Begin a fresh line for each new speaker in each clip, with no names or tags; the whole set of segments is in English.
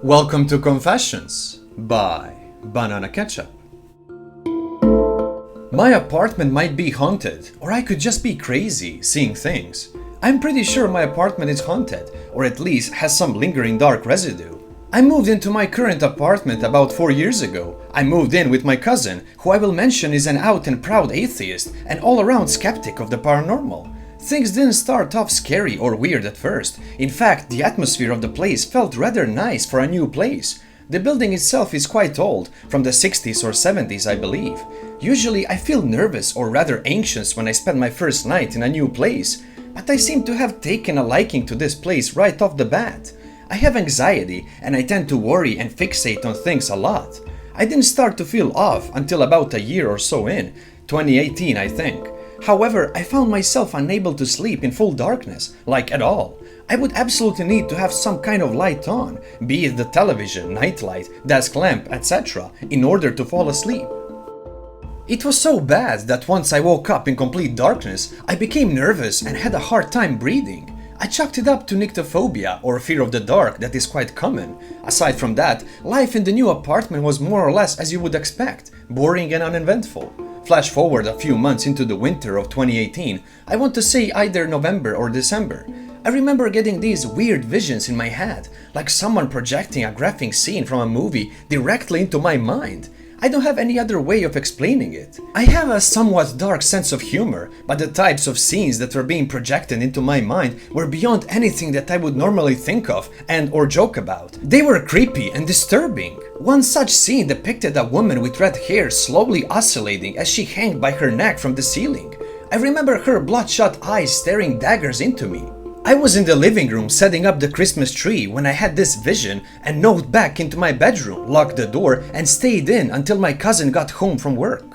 Welcome to Confessions by Banana Ketchup. My apartment might be haunted, or I could just be crazy, seeing things. I'm pretty sure my apartment is haunted, or at least has some lingering dark residue. I moved into my current apartment about 4 years ago. I moved in with my cousin, who I will mention is an out and proud atheist and all-around skeptic of the paranormal. Things didn't start off scary or weird at first. In fact, the atmosphere of the place felt rather nice for a new place. The building itself is quite old, from the 60s or 70s I believe. Usually I feel nervous or rather anxious when I spend my first night in a new place, but I seem to have taken a liking to this place right off the bat. I have anxiety and I tend to worry and fixate on things a lot. I didn't start to feel off until about a year or so in, 2018 I think. However, I found myself unable to sleep in full darkness, like at all. I would absolutely need to have some kind of light on, be it the television, nightlight, desk lamp, etc., in order to fall asleep. It was so bad that once I woke up in complete darkness, I became nervous and had a hard time breathing. I chalked it up to nyctophobia, or fear of the dark, that is quite common. Aside from that, life in the new apartment was more or less as you would expect, boring and uneventful. Flash forward a few months into the winter of 2018, I want to say either November or December. I remember getting these weird visions in my head, like someone projecting a graphic scene from a movie directly into my mind. I don't have any other way of explaining it. I have a somewhat dark sense of humor, but the types of scenes that were being projected into my mind were beyond anything that I would normally think of and or joke about. They were creepy and disturbing. One such scene depicted a woman with red hair slowly oscillating as she hung by her neck from the ceiling. I remember her bloodshot eyes staring daggers into me. I was in the living room setting up the Christmas tree when I had this vision and nosed back into my bedroom, locked the door, and stayed in until my cousin got home from work.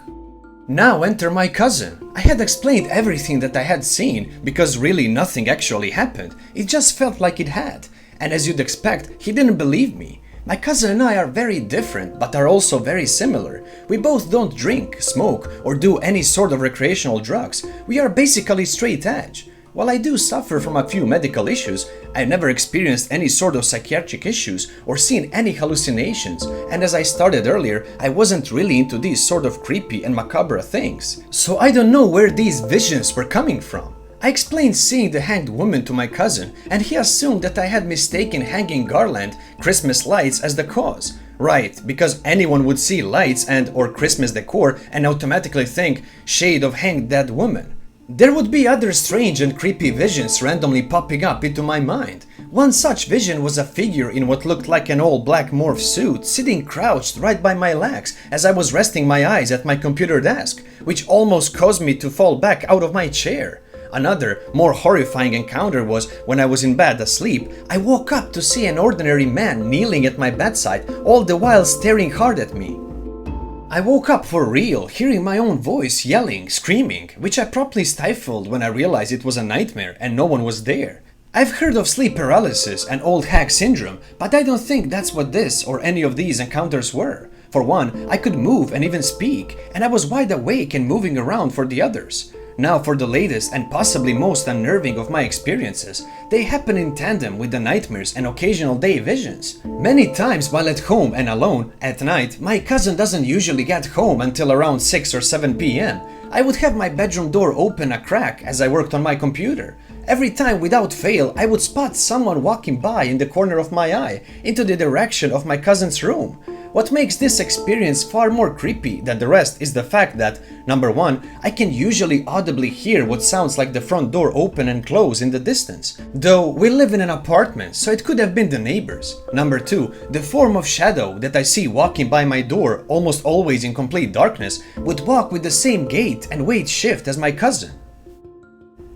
Now enter my cousin. I had explained everything that I had seen because really nothing actually happened. It just felt like it had. And as you'd expect, he didn't believe me. My cousin and I are very different, but are also very similar. We both don't drink, smoke, or do any sort of recreational drugs. We are basically straight edge. While I do suffer from a few medical issues, I've never experienced any sort of psychiatric issues or seen any hallucinations, and as I started earlier, I wasn't really into these sort of creepy and macabre things. So I don't know where these visions were coming from. I explained seeing the hanged woman to my cousin, and he assumed that I had mistaken hanging garland, Christmas lights as the cause. Right, because anyone would see lights and or Christmas decor and automatically think shade of hanged dead woman. There would be other strange and creepy visions randomly popping up into my mind. One such vision was a figure in what looked like an all-black morph suit sitting crouched right by my legs as I was resting my eyes at my computer desk, which almost caused me to fall back out of my chair. Another, more horrifying encounter was when I was in bed asleep. I woke up to see an ordinary man kneeling at my bedside, all the while staring hard at me. I woke up for real, hearing my own voice yelling, screaming, which I promptly stifled when I realized it was a nightmare and no one was there. I've heard of sleep paralysis and old hag syndrome, but I don't think that's what this or any of these encounters were. For one, I could move and even speak, and I was wide awake and moving around for the others. Now for the latest and possibly most unnerving of my experiences. They happen in tandem with the nightmares and occasional day visions. Many times while at home and alone, at night, my cousin doesn't usually get home until around 6 or 7 p.m. I would have my bedroom door open a crack as I worked on my computer. Every time without fail, I would spot someone walking by in the corner of my eye, into the direction of my cousin's room. What makes this experience far more creepy than the rest is the fact that, number one, I can usually audibly hear what sounds like the front door open and close in the distance, though we live in an apartment, so it could have been the neighbors. Number two, the form of shadow that I see walking by my door, almost always in complete darkness, would walk with the same gait and weight shift as my cousin.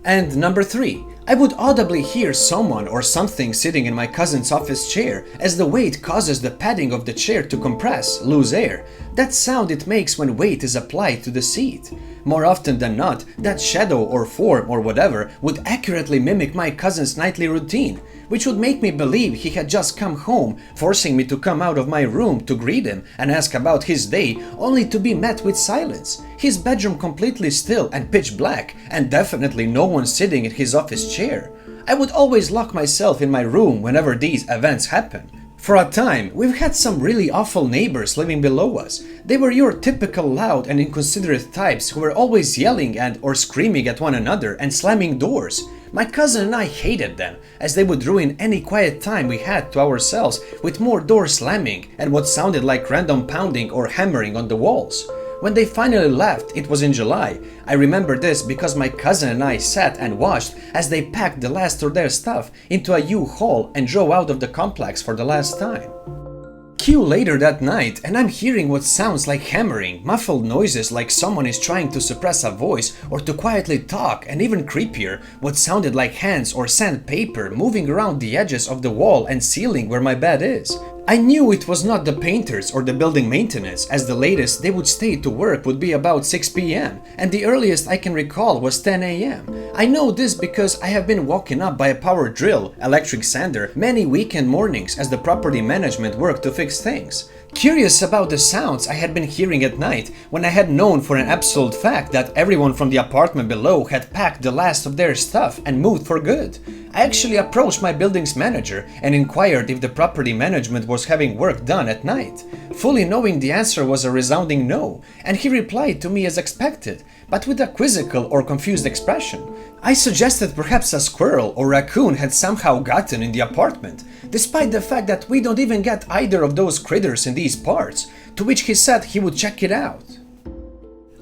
And number three, I would audibly hear someone or something sitting in my cousin's office chair as the weight causes the padding of the chair to compress, lose air. That sound it makes when weight is applied to the seat. More often than not, that shadow or form or whatever would accurately mimic my cousin's nightly routine, which would make me believe he had just come home, forcing me to come out of my room to greet him and ask about his day, only to be met with silence. His bedroom completely still and pitch black, and definitely no one sitting in his office chair. I would always lock myself in my room whenever these events happen. For a time, we've had some really awful neighbors living below us. They were your typical loud and inconsiderate types who were always yelling and or screaming at one another and slamming doors. My cousin and I hated them, as they would ruin any quiet time we had to ourselves with more door slamming and what sounded like random pounding or hammering on the walls. When they finally left, it was in July. I remember this because my cousin and I sat and watched as they packed the last of their stuff into a U-Haul and drove out of the complex for the last time. Cue later that night, and I'm hearing what sounds like hammering, muffled noises like someone is trying to suppress a voice or to quietly talk, and even creepier, what sounded like hands or sandpaper moving around the edges of the wall and ceiling where my bed is. I knew it was not the painters or the building maintenance, as the latest they would stay to work would be about 6 p.m. and the earliest I can recall was 10 a.m. I know this because I have been woken up by a power drill, electric sander, many weekend mornings as the property management worked to fix things. Curious about the sounds I had been hearing at night, when I had known for an absolute fact that everyone from the apartment below had packed the last of their stuff and moved for good. I actually approached my building's manager and inquired if the property management was having work done at night, fully knowing the answer was a resounding no, and he replied to me as expected, but with a quizzical or confused expression. I suggested perhaps a squirrel or raccoon had somehow gotten in the apartment, despite the fact that we don't even get either of those critters in these parts, to which he said he would check it out.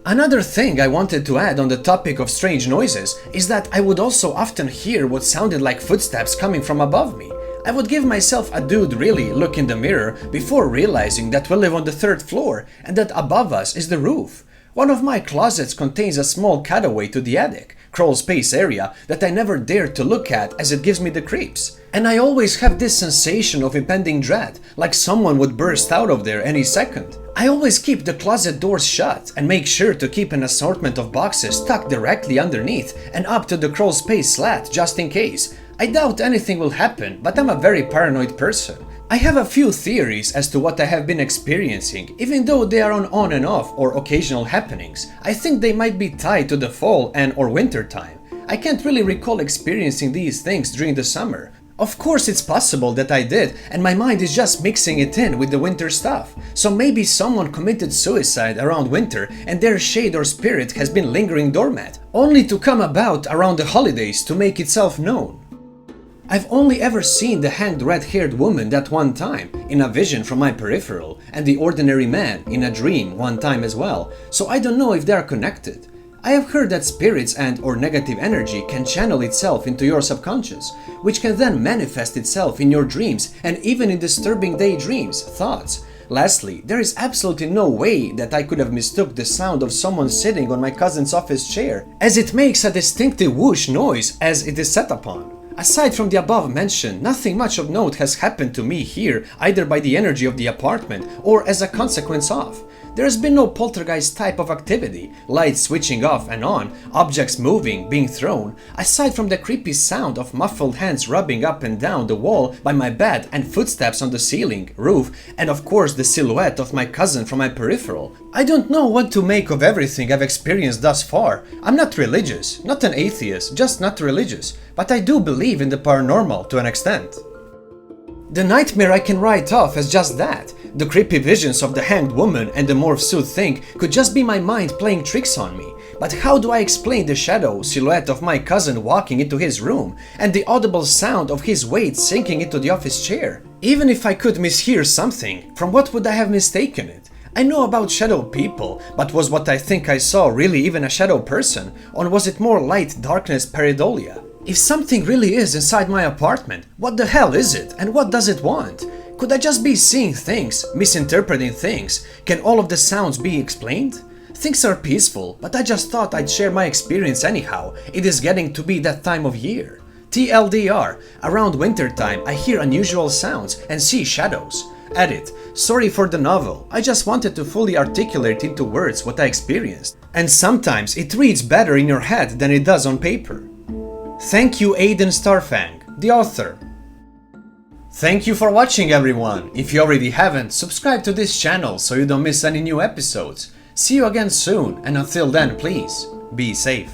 Another thing I wanted to add on the topic of strange noises is that I would also often hear what sounded like footsteps coming from above me. I would give myself a dude really look in the mirror before realizing that we live on the 3rd floor and that above us is the roof. One of my closets contains a small cutaway to the attic, crawl space area that I never dared to look at as it gives me the creeps. And I always have this sensation of impending dread, like someone would burst out of there any second. I always keep the closet doors shut and make sure to keep an assortment of boxes tucked directly underneath and up to the crawl space slat just in case. I doubt anything will happen, but I'm a very paranoid person. I have a few theories as to what I have been experiencing, even though they are on and off or occasional happenings. I think they might be tied to the fall and or winter time. I can't really recall experiencing these things during the summer. Of course it's possible that I did, and my mind is just mixing it in with the winter stuff. So maybe someone committed suicide around winter and their shade or spirit has been lingering dormant, only to come about around the holidays to make itself known. I've only ever seen the hanged red-haired woman that one time, in a vision from my peripheral, and the ordinary man in a dream one time as well, so I don't know if they are connected. I have heard that spirits and or negative energy can channel itself into your subconscious, which can then manifest itself in your dreams and even in disturbing daydreams, thoughts. Lastly, there is absolutely no way that I could have mistook the sound of someone sitting on my cousin's office chair, as it makes a distinctive whoosh noise as it is set upon. Aside from the above mentioned, nothing much of note has happened to me here, either by the energy of the apartment or as a consequence of. There has been no poltergeist type of activity, lights switching off and on, objects moving, being thrown, aside from the creepy sound of muffled hands rubbing up and down the wall by my bed and footsteps on the ceiling, roof, and of course the silhouette of my cousin from my peripheral. I don't know what to make of everything I've experienced thus far. I'm not religious, not an atheist, just not religious, but I do believe in the paranormal to an extent. The nightmare I can write off as just that. The creepy visions of the hanged woman and the morph suit thing could just be my mind playing tricks on me. But how do I explain the shadow silhouette of my cousin walking into his room and the audible sound of his weight sinking into the office chair? Even if I could mishear something, from what would I have mistaken it? I know about shadow people, but was what I think I saw really even a shadow person, or was it more light darkness pareidolia? If something really is inside my apartment, what the hell is it and what does it want? Could I just be seeing things, misinterpreting things? Can all of the sounds be explained? Things are peaceful, but I just thought I'd share my experience anyhow. It is getting to be that time of year. TLDR, around winter time I hear unusual sounds and see shadows. Edit. Sorry for the novel, I just wanted to fully articulate into words what I experienced. And sometimes it reads better in your head than it does on paper. Thank you Aiden Starfang, the author. Thank you for watching everyone. If you already haven't, subscribe to this channel so you don't miss any new episodes. See you again soon, and until then please, be safe.